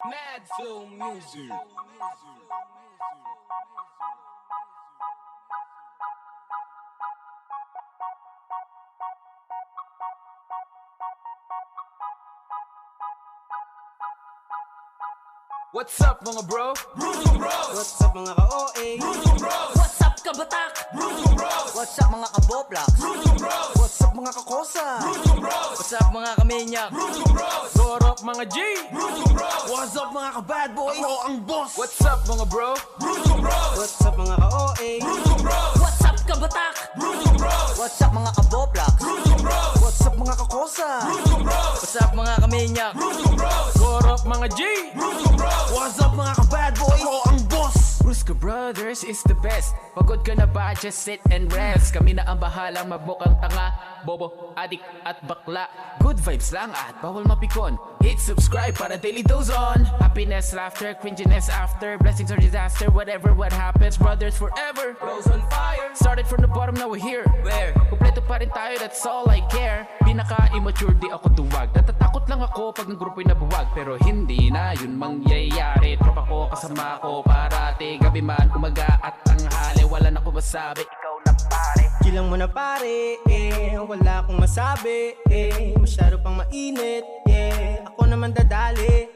Mad Film Music. What's up mga bro? What's up mga ka-OA? What's up kabatak? What's up mga ka-boblocks? What's up mga kakosa? What's up mga kaminyak? What up mga G? What's up mga ka-bad boys? Ako ang boss. What's up mga bro? What's up mga ka-OA? What's up kabatak? What's up mga ka-boblocks? What's up mga kakosa? What's up mga kaminyak? What up mga G? What's up mga ka-bad boys? Ako ang boss. Brusco Brothers is the best. Pagod ka na ba? Just sit and rest. Kami na ang bahalang magbukang tanga, bobo, adik at bakla. Good vibes lang at bawal mapikon. Hit subscribe para daily dose on. Happiness, laughter, cringiness after. Blessings or disaster, whatever what happens. Brothers forever. Rose on fire. Started from the bottom, now we're here. Where? Kompleto pa rin tayo, that's all I care. Pinaka-immature, di ako duwag. Natatakot lang ako pag ng grupo'y nabuwag. Pero hindi na yun mangyayari. Tropa ko, kasama ko parati. Gabi man, umaga at tanghali. Wala na ko masabi, ikaw na pare. Kilang mo na pare, wala akong masabi, masyado pang mainit, ako naman dadali.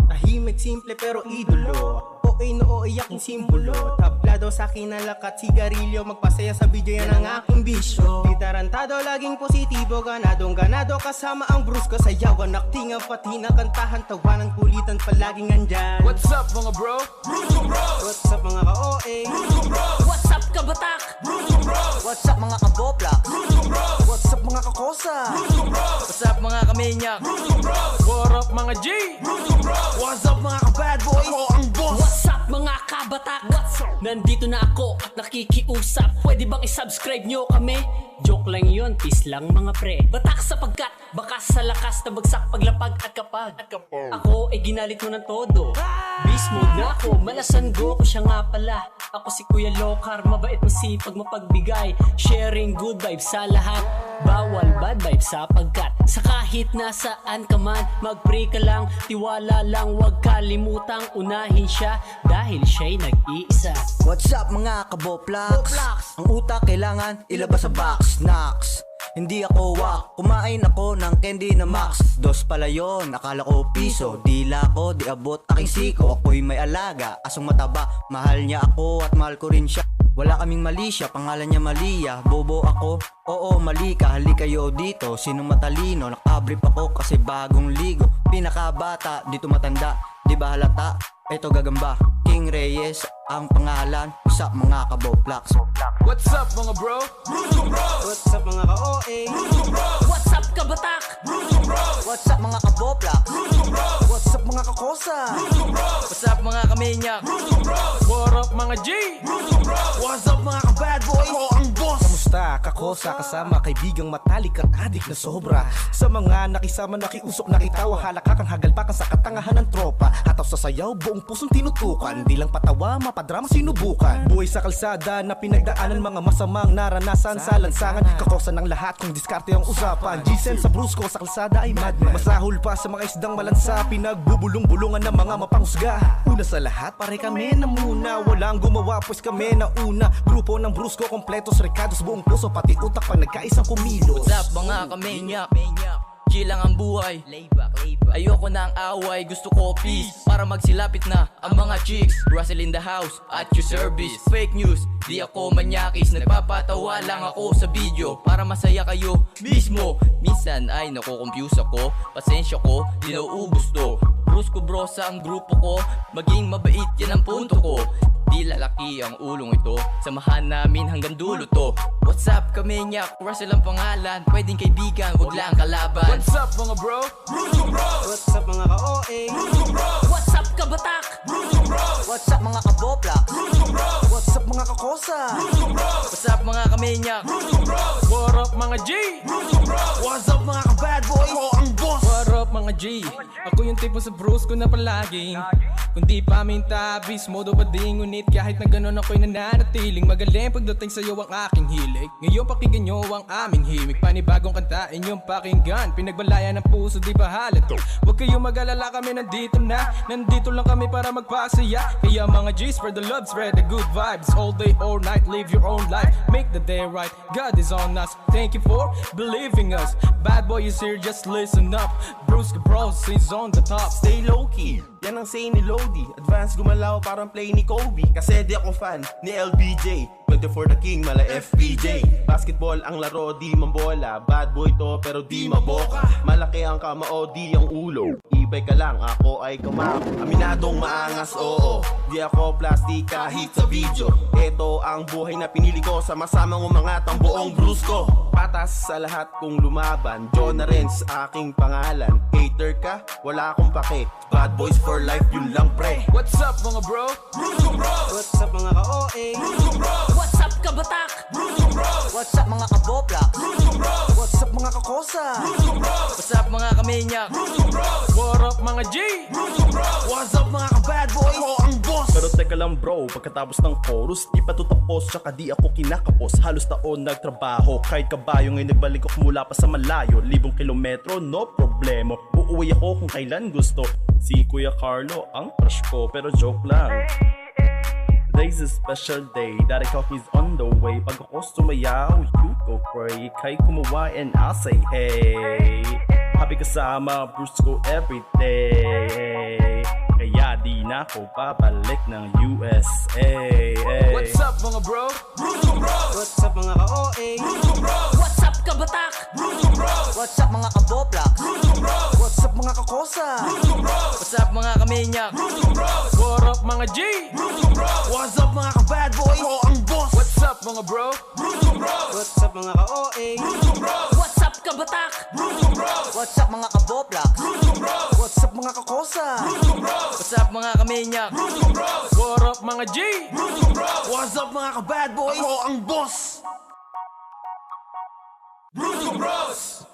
Tahimik, simple pero idolo. OA no OA aking simbolo. Tablado sa akin ang lakat, sigarilyo. Magpasaya sa video, yan ang aking bisyo. Di tarantado, laging positibo. Ganadong ganado, kasama ang brusco. Sayawan, aktingan, pati na kantahan. Tawanan, kulitan, palaging andyan. What's up mga bro? What's up mga ka-OA? What's up kabatak? What's up mga ka-boblocks? What's up mga kakosa? What's up mga kaminyak? What up mga G? What's up mga ka-bad boys? Ako ang boss. What's up mga kabatak? Nandito na ako at nakikiusap. Pwede bang isubscribe nyo kami? Joke lang yun, peace lang mga pre. Batak sapagkat bakas sa lakas na bagsak paglapag at kapag ako ay ginalit mo ng todo. Beast mode na ako, malasan go ko siya nga pala. Ako si Kuya Lokar, mabait masipag mapagbigay. Sharing good vibes sa lahat. Bawal bad vibes sapagkat sa kahit nasaan ka man, mag-pray ka lang, tiwala lang, wag kalimutang unahin siya dahil siya'y nag-iisa. What's up mga kaboblocks? Ang utak kailangan ilabas sa box. Knocks, hindi ako wak. Kumain ako ng candy na max. Dos pala yun, akala ko piso. Dila ko, di abot aking siko. Ako'y may alaga, asong mataba. Mahal niya ako at mahal ko rin siya. Wala kaming mali siya, pangalan niya Malia. Bobo ako, oo mali ka. Hali kayo dito, sinong matalino? Nakabrief ako kasi bagong ligo. Pinakabata, dito matanda, di ba halata? Eto gagamba, King Reyes ang pangalan. What's up mga kaboblocks? What's up mga bro? What's up mga ka-OA? What's up kabatak? What's up mga kaboblocks? What's up mga kakosa? What's up mga kaminyak? What up mga G? What's up mga ka-bad boys? Ako ang boss. Kamusta? Kakosa kasama kaibigang matalik at adik na sobra. Sa mga nakisama, nakiusok, nakitawa, halaka kang hagalpakan sa katangahan ng tropa. Hataw sa sayaw, buong pusong tinutukan. Di lang patawa, mapadrama sinubukan. Buhay sa kalsada na pinagdaanan, mga masamang naranasan sa lansangan. Kakosa ng lahat kung diskarte ang usapan. G-Sen sa Brusco, sa kalsada ay madman. Masahol pa sa mga isdang malansa, pinagbubulong-bulungan ng mga mapanghusga. Una sa lahat, pare kami na muna. Walang gumawa, pues kami na una. Grupo ng Brusco, kompletos, rekados, buong puso, pati utak pag nagkaisang kumilos. What's up mga kaminyak? Chill lang ang buhay, ayoko na ang away, gusto ko peace. Para magsilapit na ang mga chicks. Russell in the house, at your service. Fake news, di ako manyakis. Nagpapatawa lang ako sa video para masaya kayo mismo. Minsan ay nakukompuse ako, pasensya ko, di nauubos to. Brusco Brosa ang grupo ko, maging mabait yan ang punto ko. Di lalaki ang ulong ito, samahan namin hanggang dulo to. What's up kaminyak? Russell ang pangalan, pwedeng kaibigan, wag lang kalaban. What's up mga bro? What's up mga ka-OA? What's up kabatak? What's up mga kaboblocks? What's up mga kakosa? What's up mga kaminyak? What up mga G? What's up mga ka-bad boys? Ako ang boss. What up mga G? Ako yung tipo sa bros ko na palaging kung di pa mintabis, modo ba di ngunit kahit na ganun ako'y nananatiling magaling pagdating sa'yo ang aking hilig. Ngayon pakinggan nyo ang aming himig, panibagong kanta inyong pakinggan, pinagbalayan ng puso di ba halata. Huwag kayong mag-alala, kami nandito na, nandito lang kami para magpasaya. Kaya mga G's, spread the love, spread the good vibes, all day or night, live your own life, make the day right, God is on us. Thank you for believing us, bad boy is here, just listen up. Bruce Bros is on the top. Stay low-key, yan ang say ni Lodi. Advance gumalaw parang play ni Kobe. Kasi di ako fan ni LBJ, 24 the king, mala FPJ. Basketball ang laro, di mambola. Bad boy to pero di maboka. Malaki ang kamao, di ang ulo. Ibay ka lang, ako ay kamao. Aminadong maangas, oo. Di ako plastic kahit sa video. Ito ang buhay na pinili ko, sama-samang umangat ang buong Bruce ko. Patas sa lahat kung lumaban, John na rin sa aking pangalan. Hater ka, wala akong pake. Bad boys for life, yun lang pre. What's up mga bro? What's up mga ka-OA? What's up kabatak? What's up mga kaboplak? What's up mga kakosa? What's up mga kaminyak? What up mga G? What's up mga ka-bad boys? Ako ang boss. Pero teka lang bro, pagkatapos ng chorus di pa tutapos, tsaka di ako kinakapos. Halos taon nagtrabaho, kahit kabayo ngayon nagbalik ako mula pa sa malayo. 1,000 kilometro, no problemo. Uuwi ako kung kailan gusto. Si Kuya Carlo ang crush ko, pero joke lang. Today's a special day, Daddy Coffee's on the way. Pag ako sumayaw, you go pray. Kay kumuha and I'll say hey. Happy kasama, Bruce ko everyday. Kaya di na ako babalik ng USA. What's up mga bro? What's up mga ka-OA? What's up kabatak? What's up mga kaboplak? What's up mga kakosa? What's up mga kaminyak? What up mga G? What's up mga ka-bad boys? Ako ang boss. What's up mga bro? What's up mga ka-OA? What's up kabatak? What's up mga kaboplak? What's up mga kakosa? What's up mga kaminyak? What up mga G? What's up mga ka-bad boys? Ako ang boss. Bros!